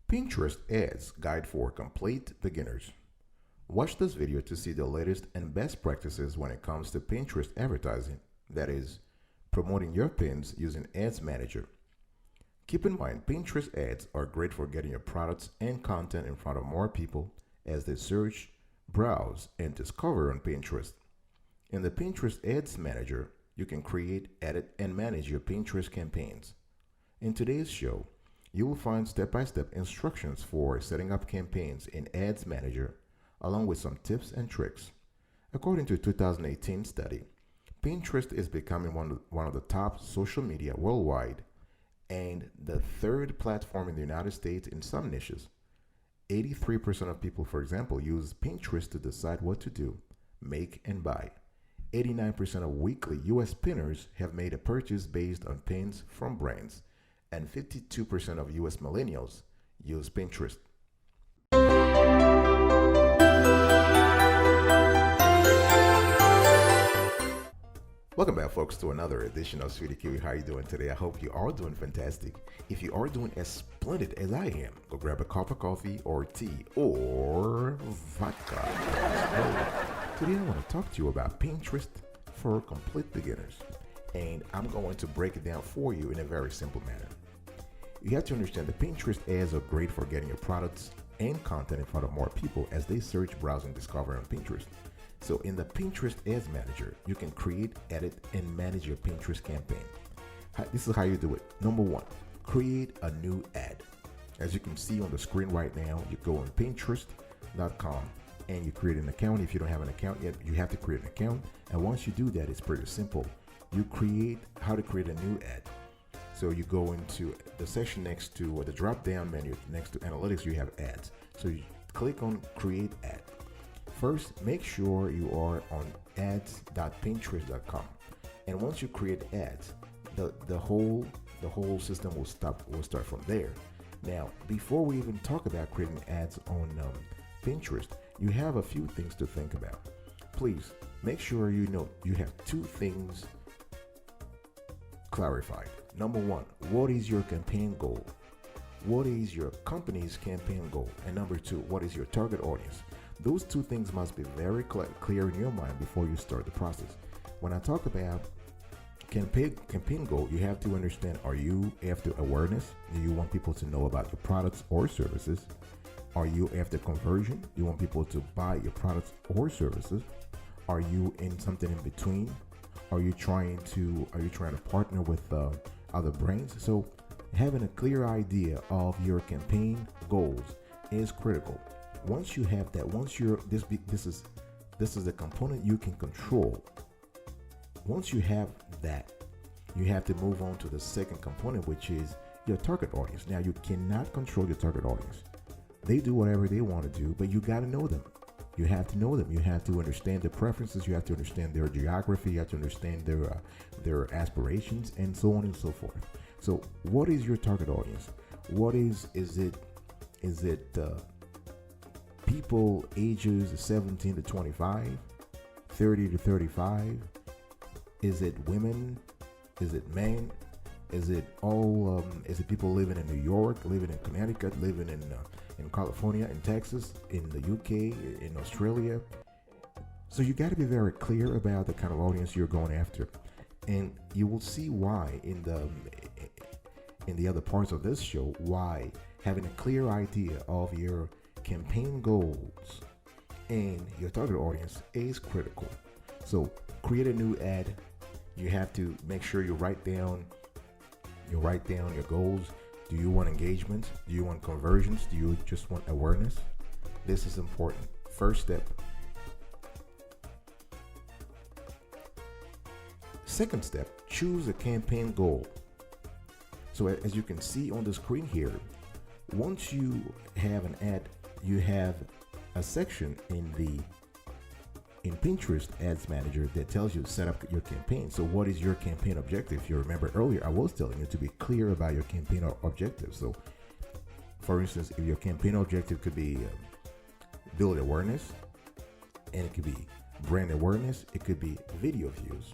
Pinterest Ads Guide for Complete Beginners. Watch this video to see the latest and best practices when it comes to Pinterest advertising, that is, promoting your pins using Ads Manager. Keep in mind, Pinterest ads are great for getting your products and content in front of more people as they search, browse, and discover on Pinterest. In the Pinterest Ads Manager, you can create, edit, and manage your Pinterest campaigns. In today's show, you will find step-by-step instructions for setting up campaigns in Ads Manager, along with some tips and tricks. According to a 2018 study, Pinterest is becoming one of the top social media worldwide and the third platform in the United States in some niches. 83% of people, for example, use Pinterest to decide what to do, make, and buy. 89% of weekly US pinners have made a purchase based on pins from brands, and 52% of US millennials use Pinterest. Welcome back, folks, to another edition of Sweetie Kiwi. How are you doing today? I hope you are doing fantastic. If you are doing as splendid as I am, go grab a cup of coffee or tea or vodka. Today I want to talk to you about Pinterest for complete beginners, and I'm going to break it down for you in a very simple manner. You have to understand that Pinterest ads are great for getting your products and content in front of more people as they search, browse, and discover on Pinterest. So in the Pinterest Ads Manager, you can create, edit, and manage your Pinterest campaign. This is how you do it. Number one, create a new ad. As you can see on the screen right now, you go on Pinterest.com and you create an account. If you don't have an account yet, you have to create an account. And once you do that, it's pretty simple. You create how to create a new ad. So you go into the section next to the drop-down menu next to analytics, you have ads. So you click on create ad. First, make sure you are on ads.pinterest.com. And once you create ads, the whole system will start from there. Now, before we even talk about creating ads on Pinterest, you have a few things to think about. Please make sure you know you have two things clarified. Number one, what is your campaign goal? What is your company's campaign goal? And number two, what is your target audience? Those two things must be very clear in your mind before you start the process. When I talk about campaign goal, you have to understand, are you after awareness? Do you want people to know about your products or services? Are you after conversion? Do you want people to buy your products or services? Are you in something in between? Are you trying to partner with other brands? So having a clear idea of your campaign goals is critical. Once you have that, this is the component you can control. Once you have that, you have to move on to the second component, which is your target audience. Now, you cannot control your target audience. They do whatever they want to do, but you got to know them. You have to know them. You have to understand their preferences. You have to understand their geography. You have to understand their aspirations, and so on and so forth. So, what is your target audience? What is it people ages 17 to 25, 30 to 35? Is it women? Is it men? Is it all? Is it people living in New York, living in Connecticut, living in California, in Texas, in the UK, in Australia? So you got to be very clear about the kind of audience you're going after, and you will see why in the other parts of this show, why having a clear idea of your campaign goals and your target audience is critical. So create a new ad. You have to make sure you write down your goals. Do you want engagement? Do you want conversions? Do you just want awareness? This is important. First step. Second step, choose a campaign goal. So as you can see on the screen here, once you have an ad, you have a section in Pinterest Ads Manager that tells you to set up your campaign. So what is your campaign objective? If you remember earlier, I was telling you to be clear about your campaign objective. So for instance, if your campaign objective could be build awareness, and it could be brand awareness, it could be video views.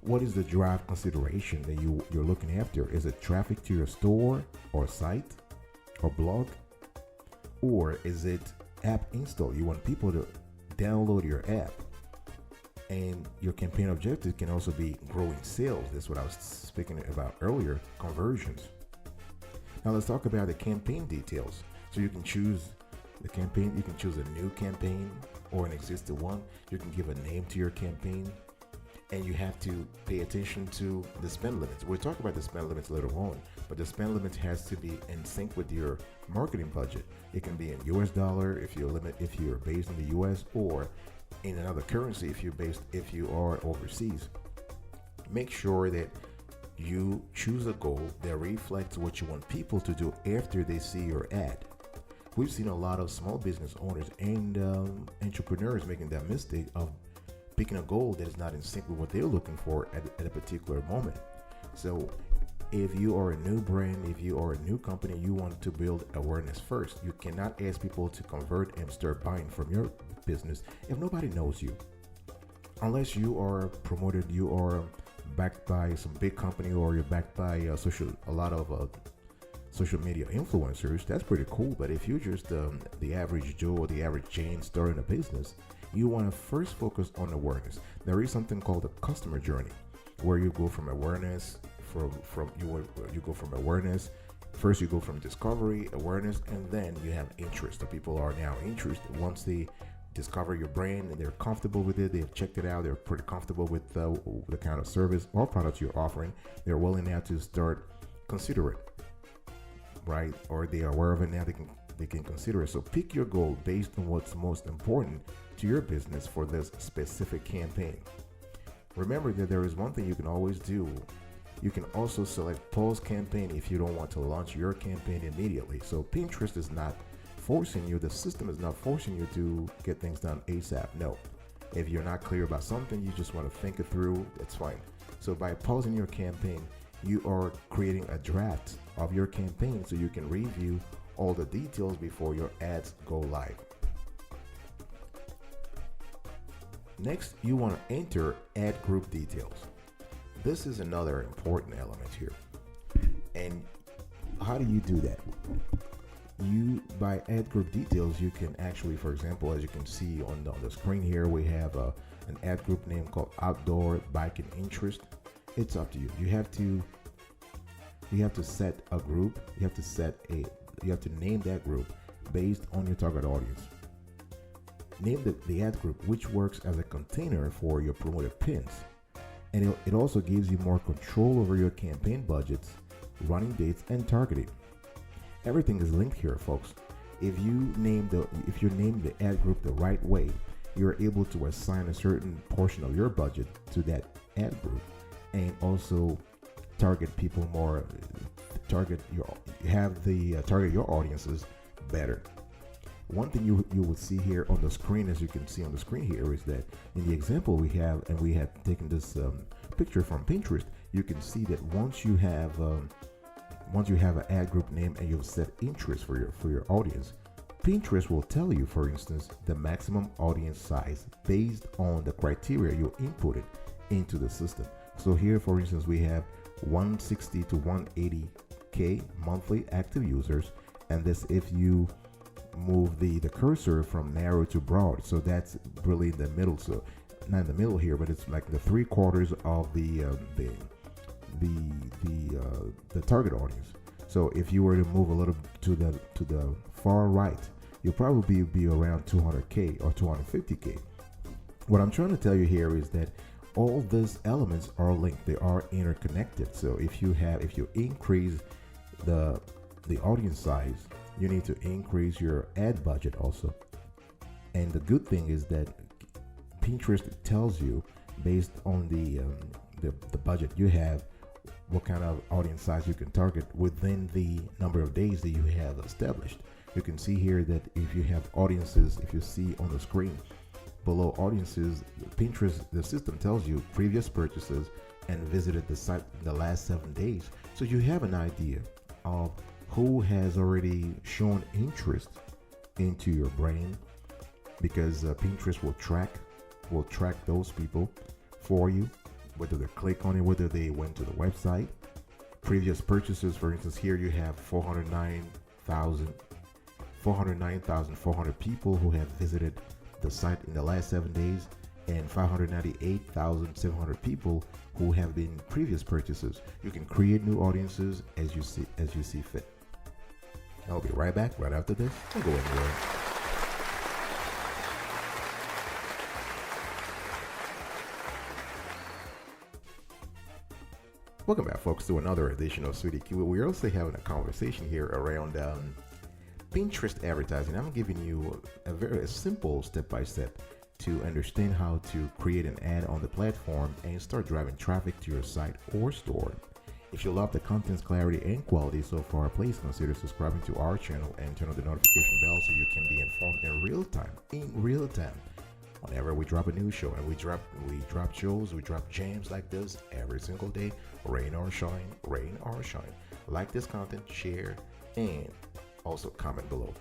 What is the drive consideration that you're looking after? Is it traffic to your store or site? or blog? Or is it app install? You want people to download your app. And your campaign objective can also be growing sales. That's what I was speaking about earlier, conversions. Now let's talk about the campaign details. So you can choose the campaign, you can choose a new campaign or an existing one. You can give a name to your campaign, and you have to pay attention to the spend limits. We'll talk about the spend limits later on, but the spend limit has to be in sync with your marketing budget. It can be in US dollar if you're based in the US, or in another currency if you are overseas. Make sure that you choose a goal that reflects what you want people to do after they see your ad. We've seen a lot of small business owners and entrepreneurs making that mistake of picking a goal that is not in sync with what they're looking for at a particular moment. So if you are a new brand, if you are a new company, you want to build awareness first. You cannot ask people to convert and start buying from your business if nobody knows you. Unless you are promoted, you are backed by some big company, or you're backed by a lot of social media influencers. That's pretty cool. But if you're just the average Joe or the average Jane starting a business, you want to first focus on awareness. There is something called the customer journey, where you go from awareness. You go from awareness. First, you go from discovery, awareness, and then you have interest. The people are now interested once they discover your brand and they're comfortable with it. They've checked it out. They're pretty comfortable with the kind of service or products you're offering. They're willing now to start consider it, right? Or they are aware of it now. They can consider it. So pick your goal based on what's most important to your business for this specific campaign. Remember that there is one thing you can always do. You can also select pause campaign if you don't want to launch your campaign immediately. So Pinterest is not forcing you, the system is not forcing you to get things done ASAP. No. If you're not clear about something, you just want to think it through, that's fine. So by pausing your campaign, you are creating a draft of your campaign so you can review all the details before your ads go live. Next, you want to enter ad group details. This is another important element here. And how do you do that? By ad group details, you can actually, for example, as you can see on the screen here, we have an ad group name called Outdoor Biking Interest. It's up to you. You have to set a group. You have to name that group based on your target audience. Name the ad group, which works as a container for your promoted pins. And it also gives you more control over your campaign budgets, running dates, and targeting. Everything is linked here, folks. If you name the ad group the right way, you're able to assign a certain portion of your budget to that ad group, and also target people more. Target your audiences better. One thing you would see here on the screen, as you can see on the screen here, is that in the example we have, and we had taken this picture from Pinterest, you can see that once you have an ad group name and you've set interest for your audience, Pinterest will tell you, for instance, the maximum audience size based on the criteria you inputted into the system. So here, for instance, we have 160 to 180K monthly active users, and this if you move the cursor from narrow to broad, so that's really in the middle. So not in the middle here, but it's like the 3/4 of the target audience. So if you were to move a little to the far right, you'll probably be around 200K or 250K. What I'm trying to tell you here is that all these elements are linked. They are interconnected. So if you increase the audience size, you need to increase your ad budget also. And the good thing is that Pinterest tells you, based on the budget you have, what kind of audience size you can target within the number of days that you have established. You can see here that if you have audiences, if you see on the screen below audiences, Pinterest, the system tells you previous purchases and visited the site in the last 7 days. So you have an idea of who has already shown interest into your brand, because Pinterest will track those people for you, whether they click on it, whether they went to the website. Previous purchases, for instance, here you have 409 409,400 people who have visited the site in the last 7 days, and 598,700 people who have been previous purchasers. You can create new audiences as you see fit. I'll be right back right after this. Don't go anywhere. Welcome back, folks, to another edition of Sweetie Q. We're also having a conversation here around Pinterest advertising. I'm giving you a very simple step-by-step to understand how to create an ad on the platform and start driving traffic to your site or store. If you love the content's clarity and quality so far, please consider subscribing to our channel and turn on the notification bell so you can be informed in real time whenever we drop a new show. And we drop shows, we drop jams like this every single day, rain or shine. Like this content, share, and also comment below.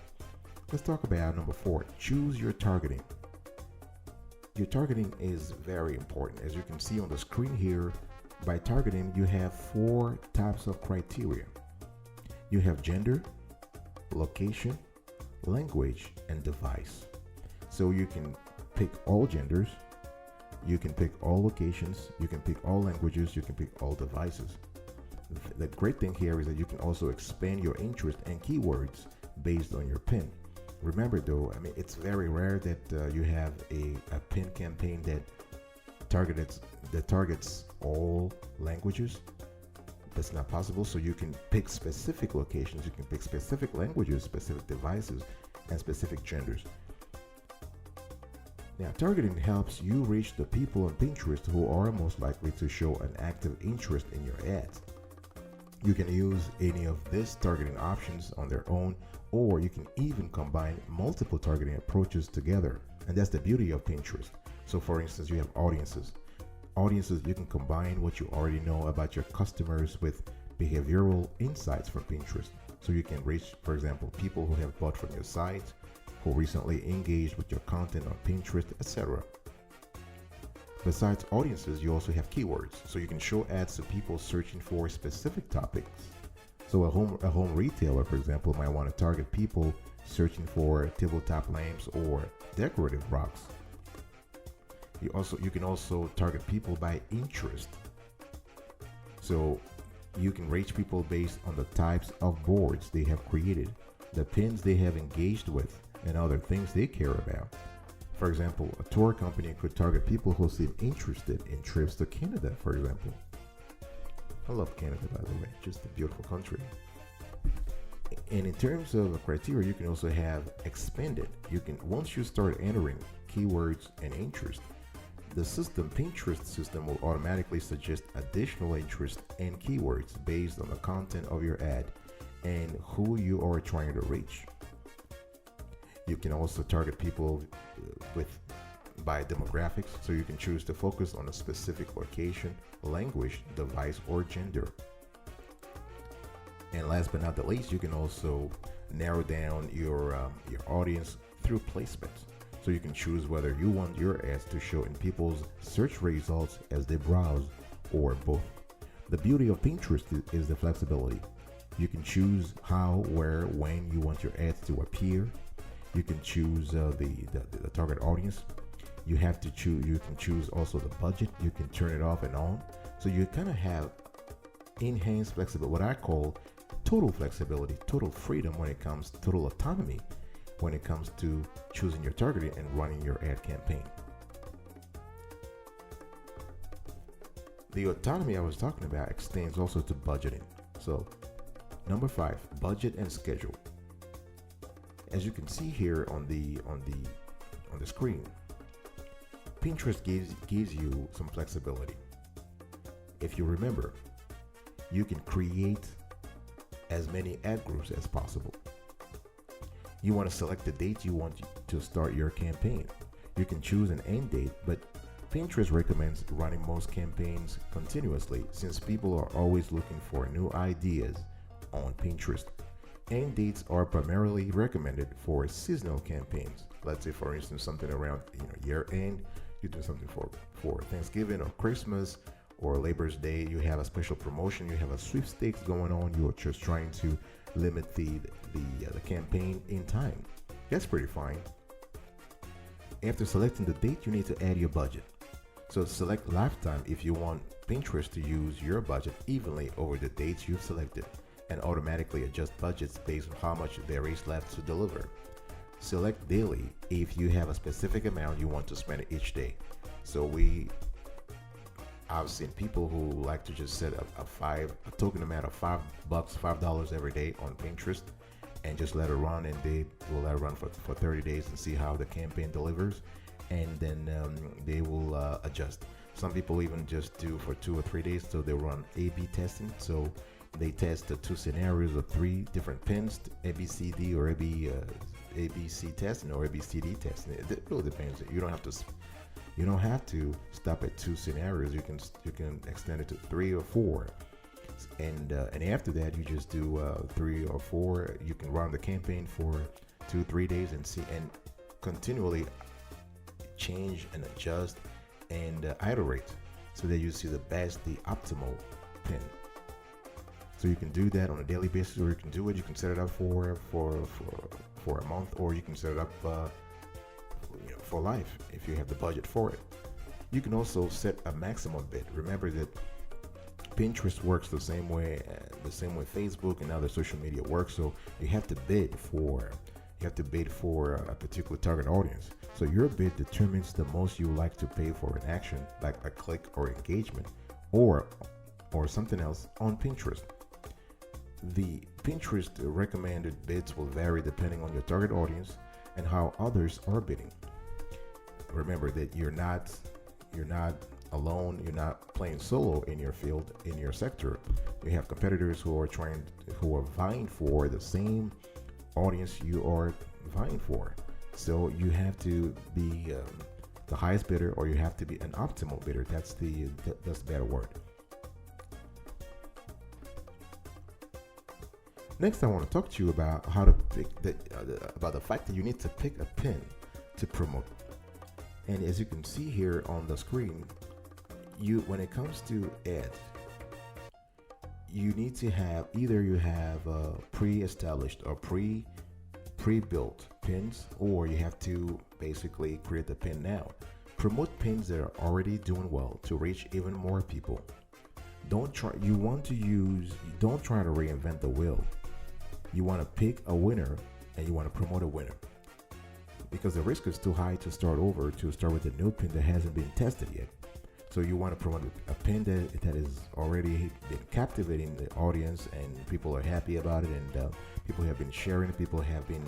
Let's talk about number 4. Choose your targeting. Your targeting is very important. As you can see on the screen here, by targeting, you have 4 types of criteria. You have gender, location, language, and device. So you can pick all genders, you can pick all locations, you can pick all languages, you can pick all devices. The great thing here is that you can also expand your interest and keywords based on your pin. Remember though, it's very rare that you have a pin campaign that targets all languages. That's not possible. So you can pick specific locations, you can pick specific languages, specific devices, and specific genders. Now, targeting helps you reach the people on Pinterest who are most likely to show an active interest in your ads. You can use any of these targeting options on their own, or you can even combine multiple targeting approaches together. And that's the beauty of Pinterest. So for instance, you have audiences. You can combine what you already know about your customers with behavioral insights from Pinterest. So you can reach, for example, people who have bought from your site, who recently engaged with your content on Pinterest, etc. Besides audiences, you also have keywords. So you can show ads to people searching for specific topics. So a home retailer, for example, might want to target people searching for tabletop lamps or decorative rocks. You can also target people by interest. So you can reach people based on the types of boards they have created, the pins they have engaged with, and other things they care about. For example, a tour company could target people who seem interested in trips to Canada, for example. I love Canada, by the way, just a beautiful country. And in terms of criteria, you can also have expanded. Once you start entering keywords and interest, the Pinterest system will automatically suggest additional interest and keywords based on the content of your ad and who you are trying to reach. You can also target people by demographics, so you can choose to focus on a specific location, language, device, or gender. And last but not the least, you can also narrow down your audience through placements. So you can choose whether you want your ads to show in people's search results as they browse, or both. The beauty of Pinterest is the flexibility. You can choose how, where, when you want your ads to appear. You can choose the target audience. You can choose also the budget. You can turn it off and on. So you kind of have enhanced flexibility, what I call total flexibility, total freedom total autonomy when it comes to choosing your targeting and running your ad campaign. The autonomy I was talking about extends also to budgeting. So number 5, budget and schedule. As you can see here on the screen, Pinterest gives you some flexibility. If you remember, you can create as many ad groups as possible. You want to select the date you want to start your campaign. You can choose an end date, but Pinterest recommends running most campaigns continuously since people are always looking for new ideas on Pinterest. End dates are primarily recommended for seasonal campaigns. Let's say, for instance, something around year end. You do something for Thanksgiving or Christmas or Labor's Day. You have a special promotion. You have a sweepstakes going on. You are just trying to limit the campaign in time. That's pretty fine. After selecting the date, you need to add your budget. So select lifetime if you want Pinterest to use your budget evenly over the dates you've selected, and automatically adjust budgets based on how much there is left to deliver. Select daily if you have a specific amount you want to spend each day. So I've seen people who like to just set a token amount of $5 every day on Pinterest and just let it run, and they will let it run for 30 days and see how the campaign delivers, and then they will adjust. Some people even just do for 2 or 3 days, so they run A/B testing. So they test the 2 scenarios of 3 different pins, ABCD or ABC testing or ABCD testing. It really depends. You don't have to stop at 2 scenarios. You can extend it to 3 or 4, and after that you just do 3 or 4. You can run the campaign for 2-3 days and see, and continually change and adjust and iterate so that you see the optimal pin. So you can do that on a daily basis, or you can do it. You can set it up for a month, or you can set it up for life if you have the budget for it. You can also set a maximum bid. Remember that Pinterest works the same way Facebook and other social media works. So you have to bid for a particular target audience. So your bid determines the most you like to pay for an action, like a click or engagement, or something else on Pinterest. The Pinterest recommended bids will vary depending on your target audience and how others are bidding. Remember that you're not alone. You're not playing solo in your field, in your sector. You have competitors who are vying for the same audience you are vying for. So you have to be the highest bidder, or you have to be an optimal bidder. That's the better word. Next, I want to talk to you about how to pick about the fact that you need to pick a pin to promote. And as you can see here on the screen, when it comes to ads, you need to have either pre-established or pre-built pins, or you have to basically create the pin now. Promote pins that are already doing well to reach even more people. Don't try to reinvent the wheel. You want to pick a winner and you want to promote a winner, because the risk is too high to start with a new pin that hasn't been tested yet. So you want to promote a pin that is already been captivating the audience, and people are happy about it, and people have been sharing it, people have been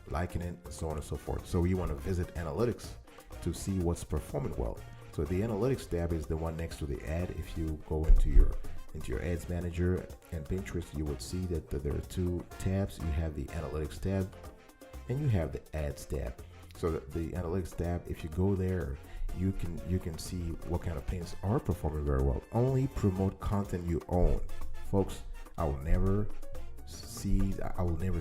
liking it, so on and so forth. So you want to visit analytics to see what's performing well. So the analytics tab is the one next to the ad. If you go into your ads manager and Pinterest, you would see that there are 2 tabs. You have the analytics tab and you have the ads tab. So the analytics tab, if you go there, you can see what kind of pins are performing very well. Only promote content you own. Folks, I will never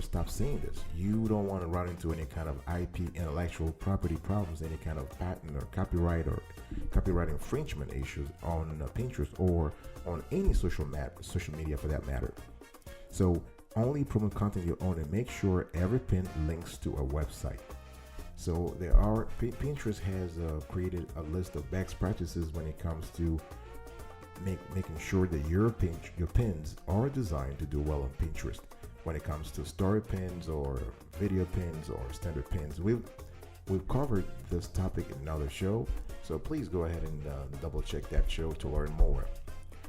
stop saying this. You don't want to run into any kind of IP, intellectual property problems, any kind of patent or copyright infringement issues on Pinterest or on any social media for that matter. So only promote content you own, and make sure every pin links to a website. So Pinterest has created a list of best practices when it comes to making sure that your pins are designed to do well on Pinterest. When it comes to story pins or video pins or standard pins, we've covered this topic in another show, so please go ahead and double check that show to learn more.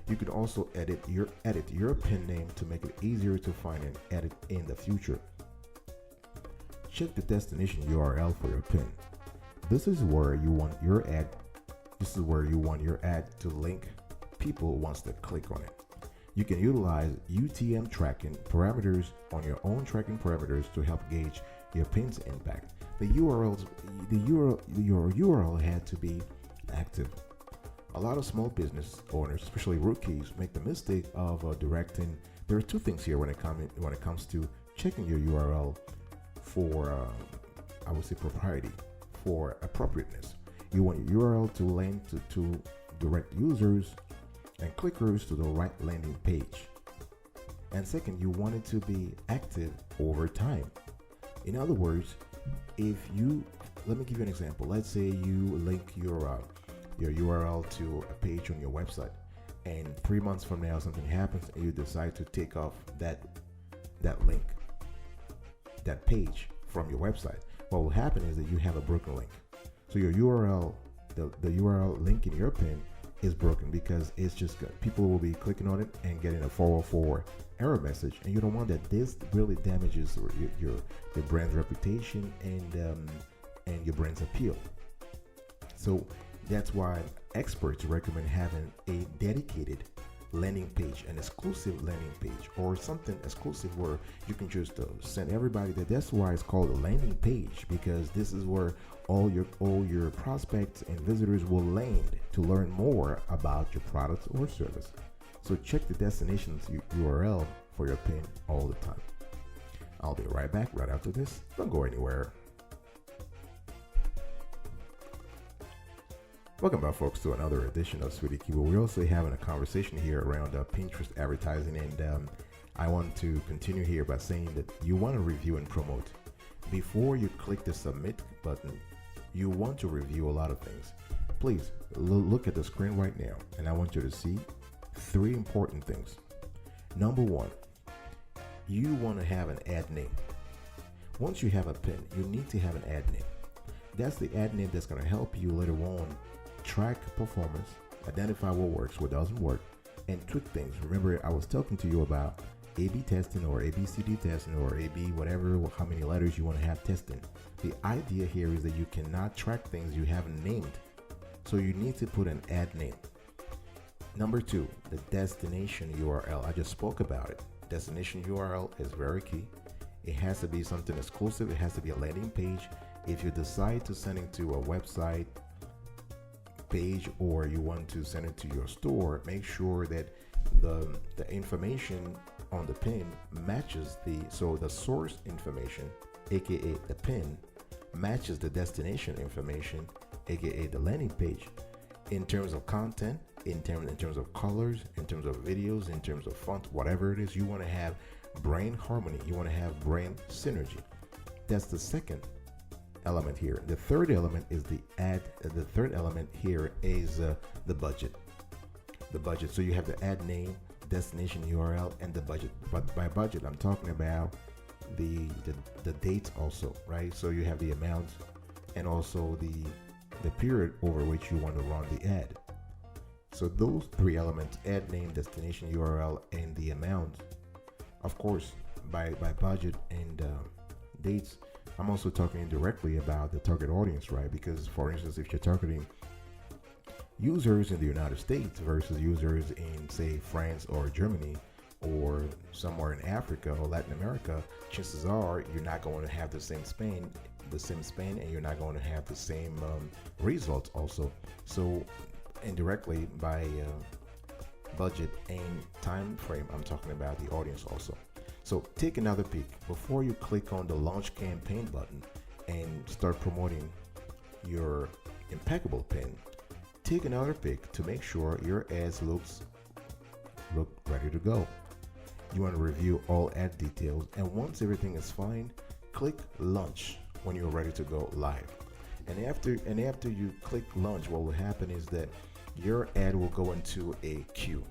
You can also edit your pin name to make it easier to find and edit in the future. Check the destination URL for your pin. This is where you want your ad to link people once they click on it. You can utilize UTM tracking parameters on your own tracking parameters to help gauge your pin's impact. Your URL had to be active. A lot of small business owners, especially rookies, make the mistake of directing. There are 2 things here when it comes to checking your URL for, I would say, propriety, for appropriateness. You want your URL to link to direct users and clickers to the right landing page. And second, you want it to be active over time. In other words, if you, let me give you an example. Let's say you link your URL to a page on your website, and 3 months from now something happens and you decide to take off that link, that page from your website. What will happen is that you have a broken link. So your URL, the URL link in your pin is broken because it's just people will be clicking on it and getting a 404 error message, and you don't want that. This really damages your brand's reputation and your brand's appeal. So that's why experts recommend having a dedicated landing page, an exclusive landing page, or something exclusive where you can just send everybody that. That's why it's called a landing page, because this is where all your prospects and visitors will land to learn more about your products or service. So check the destinations URL for your pin all the time. I'll be right back right after this. Don't go anywhere. Welcome back, folks, to another edition of Sweetie Keyboard. We're also having a conversation here around Pinterest advertising, and I want to continue here by saying that you want to review and promote. Before you click the submit button, you want to review a lot of things. Please look at the screen right now, and I want you to see 3 important things. Number 1, you want to have an ad name. Once you have a pin, you need to have an ad name. That's the ad name that's going to help you later on track performance, identify what works, what doesn't work, and tweak things. Remember, I was talking to you about A/B testing or ABCD testing or AB whatever, how many letters you want to have testing. The idea here is that you cannot track things you haven't named, so you need to put an ad name. Number 2, the destination URL. I just spoke about it. Destination URL is very key. It has to be something exclusive. It has to be a landing page. If you decide to send it to a website page or you want to send it to your store, make sure that the information on the pin matches the source information, aka the pin, matches the destination information, aka the landing page, in terms of content, in terms of colors, in terms of videos, in terms of font, whatever it is. You want to have brand harmony, you want to have brand synergy. That's the second element here. The third element is the third element here is the budget. The budget. So you have the ad name, destination URL, and the budget. But by budget, I'm talking about the dates also, right? So you have the amount and also the period over which you want to run the ad. So those 3 elements: ad name, destination URL, and the amount. Of course, by budget and dates, I'm also talking indirectly about the target audience, right? Because, for instance, if you're targeting users in the United States versus users in, say, France or Germany or somewhere in Africa or Latin America, chances are you're not going to have the same span, and you're not going to have the same results also. So indirectly, by budget and time frame, I'm talking about the audience also. So take another peek before you click on the launch campaign button and start promoting your impeccable pin. Take another peek to make sure your ads look ready to go. You want to review all ad details, and once everything is fine, click launch when you're ready to go live. And after you click launch, what will happen is that your ad will go into a queue,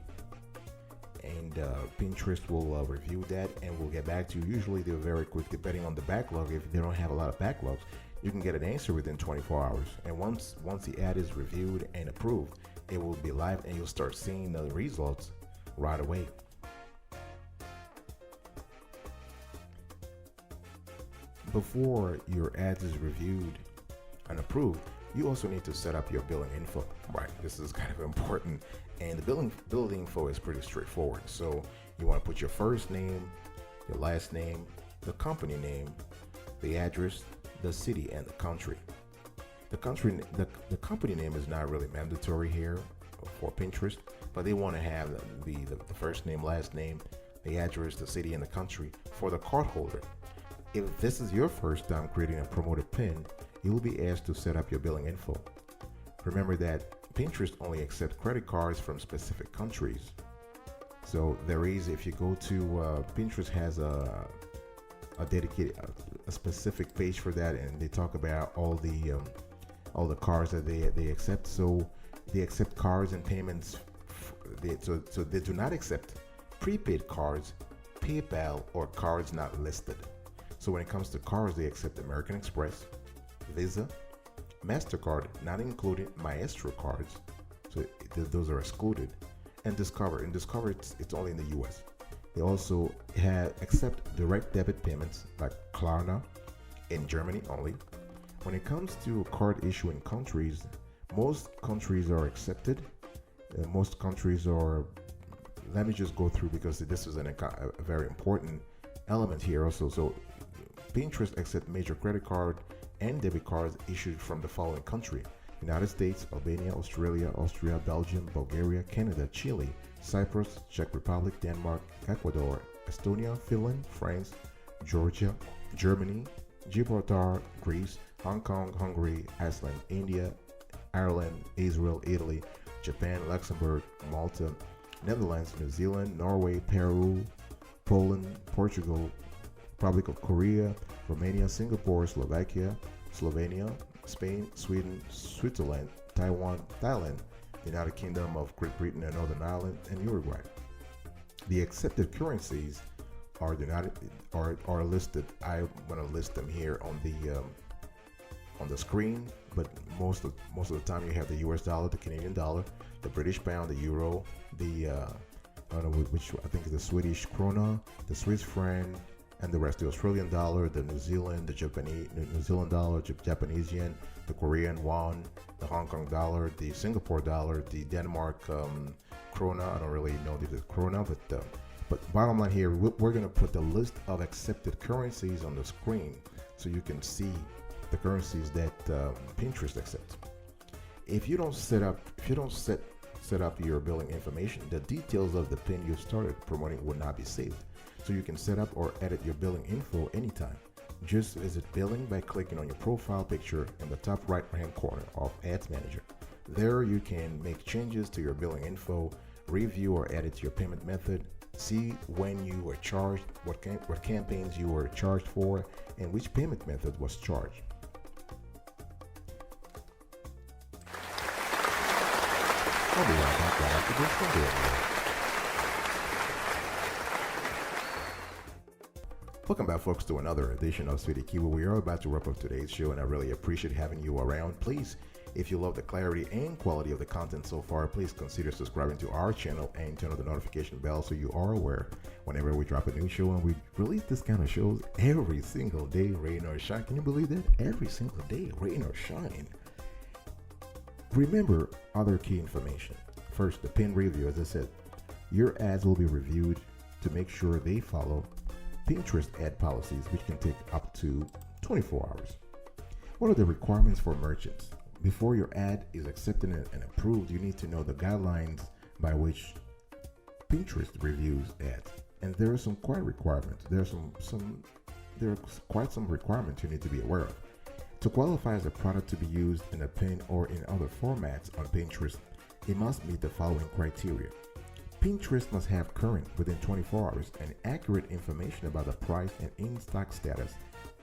and Pinterest will review that and will get back to you. Usually they're very quick, depending on the backlog. If they don't have a lot of backlogs, you can get an answer within 24 hours. And once the ad is reviewed and approved, it will be live, and you'll start seeing the results right away. Before your ad is reviewed and approved, you also need to set up your billing info. Right, this is kind of important. And the billing info is pretty straightforward. So you want to put your first name, your last name, the company name, the address, the city, and the country. The company name is not really mandatory here for Pinterest, but they want to have the first name, last name, the address, the city, and the country for the cardholder. If this is your first time creating a promoted pin, you will be asked to set up your billing info. Remember that Pinterest only accepts credit cards from specific countries. So there is, if you go to Pinterest has a dedicated, a specific page for that, and they talk about all the cards that they accept. So they accept cards and payments. So they do not accept prepaid cards, PayPal, or cards not listed. So when it comes to cards, they accept American Express, Visa, MasterCard, not including Maestro cards. So those are excluded. And Discover. In Discover, it's only in the US. They also accept direct debit payments like Klarna in Germany only. When it comes to card issuing countries, most countries are accepted. Most countries are, let me just go through because this is a very important element here also. So Pinterest accepts major credit card and debit cards issued from the following country: United States, Albania, Australia, Austria, Belgium, Bulgaria, Canada, Chile, Cyprus, Czech Republic, Denmark, Ecuador, Estonia, Finland, France, Georgia, Germany, Gibraltar, Greece, Hong Kong, Hungary, Iceland, India, Ireland, Israel, Italy, Japan, Luxembourg, Malta, Netherlands, New Zealand, Norway, Peru, Poland, Portugal, Republic of Korea, Romania, Singapore, Slovakia, Slovenia, Spain, Sweden, Switzerland, Taiwan, Thailand, the United Kingdom of Great Britain and Northern Ireland, and Uruguay. The accepted currencies are listed. I want to list them here on the screen, but most of the time you have the US dollar, the Canadian dollar, the British pound, the euro, the I don't know which, I think is the Swedish krona, the Swiss franc, and the rest: the Australian dollar, the New Zealand dollar, Japanese yen, the Korean won, the Hong Kong dollar, the Singapore dollar, the Denmark krona. I don't really know the krona, but bottom line here, we're going to put the list of accepted currencies on the screen so you can see the currencies that Pinterest accepts. If you don't set up your billing information, the details of the pin you started promoting will not be saved. So you can set up or edit your billing info anytime. Just visit billing by clicking on your profile picture in the top right hand corner of Ads Manager. There you can make changes to your billing info, review or edit your payment method, see when you were charged, what campaigns you were charged for, and which payment method was charged. I'll be right back after this video. Welcome back, folks, to another edition of Sweetie Kiwi. We are about to wrap up today's show, and I really appreciate having you around. Please, if you love the clarity and quality of the content so far, please consider subscribing to our channel and turn on the notification bell so you are aware whenever we drop a new show. And we release this kind of shows every single day, rain or shine. Can you believe that? Every single day, rain or shine. Remember other key information. First, the pin review. As I said, your ads will be reviewed to make sure they follow Pinterest ad policies, which can take up to 24 hours. What are the requirements for merchants? Before your ad is accepted and approved, you need to know the guidelines by which Pinterest reviews ads. And there are some quite requirements. There are quite some requirements you need to be aware of. To qualify as a product to be used in a pin or in other formats on Pinterest, it must meet the following criteria. Pinterest must have current, within 24 hours, and accurate information about the price and in-stock status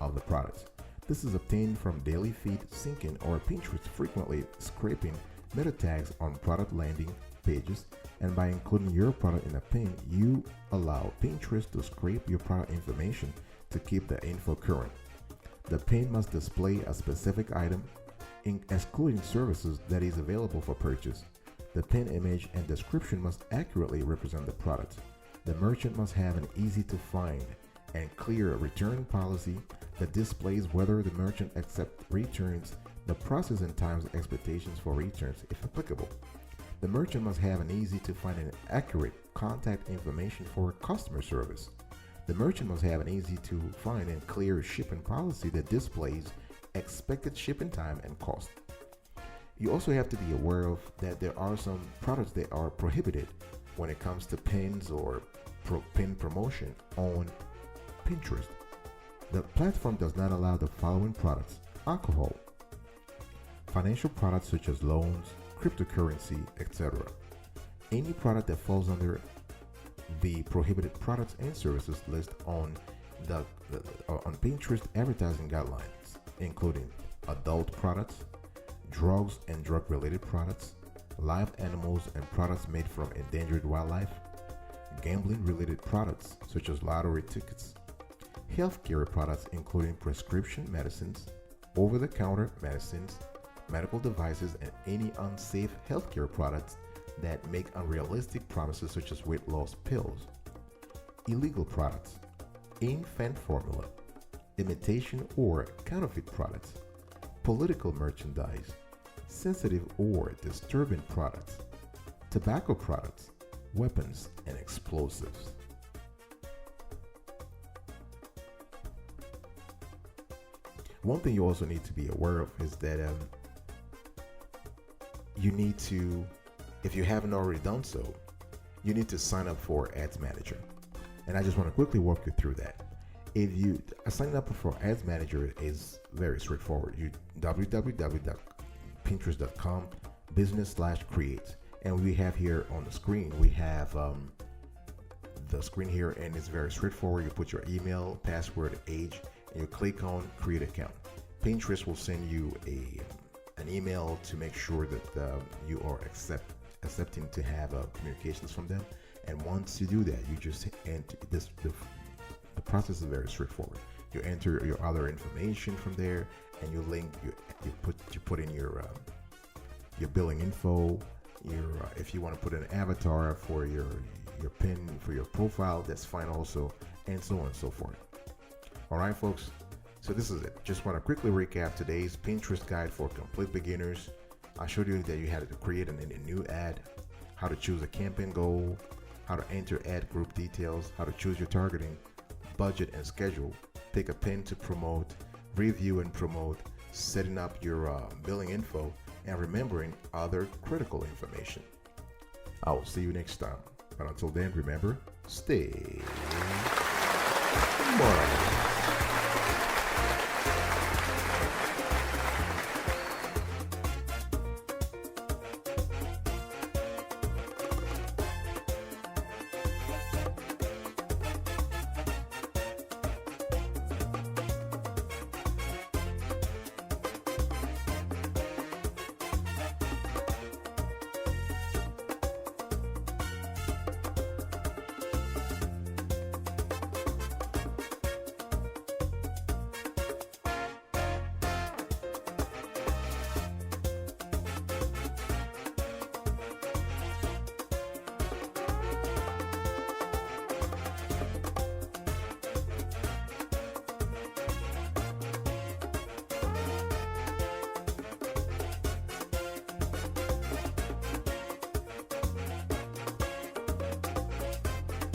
of the products. This is obtained from daily feed syncing or Pinterest frequently scraping meta tags on product landing pages, and by including your product in a pin, you allow Pinterest to scrape your product information to keep the info current. The pin must display a specific item, excluding services, that is available for purchase. The pin image and description must accurately represent the product. The merchant must have an easy-to-find and clear return policy that displays whether the merchant accepts returns, the process and times expectations for returns, if applicable. The merchant must have an easy-to-find and accurate contact information for customer service. The merchant must have an easy-to-find and clear shipping policy that displays expected shipping time and cost. You also have to be aware of that there are some products that are prohibited when it comes to pins or pin promotion on Pinterest. The platform does not allow the following products: alcohol, financial products such as loans, cryptocurrency, etc. Any product that falls under the prohibited products and services list on on Pinterest advertising guidelines, including adult products, drugs and drug-related products, live animals and products made from endangered wildlife, gambling-related products such as lottery tickets, healthcare products including prescription medicines, over-the-counter medicines, medical devices, and any unsafe healthcare products that make unrealistic promises such as weight loss pills, illegal products, infant formula, imitation or counterfeit products, political merchandise, sensitive or disturbing products, tobacco products, weapons, and explosives. One thing you also need to be aware of is that you need to, if you haven't already done so, you need to sign up for Ads Manager. And I just want to quickly walk you through that. If you signing up for Ads Manager is very straightforward. You www.pinterest.com business/create, and we have here on the screen, we have the screen here, and it's very straightforward. You put your email, password, age, and you click on create account. Pinterest will send you an email to make sure that you are accepting to have communications from them. And once you do that, you just enter this. The process is very straightforward. You enter your other information from there, and you link. You put in your billing info. If you want to put an avatar for your pin for your profile, that's fine also, and so on and so forth. All right, folks. So this is it. Just want to quickly recap today's Pinterest guide for complete beginners. I showed you that you had to create a new ad, how to choose a campaign goal, how to enter ad group details, how to choose your targeting, budget and schedule, pick a pin to promote, review and promote, setting up your billing info, and remembering other critical information. I will see you next time. But until then, remember, stay smart.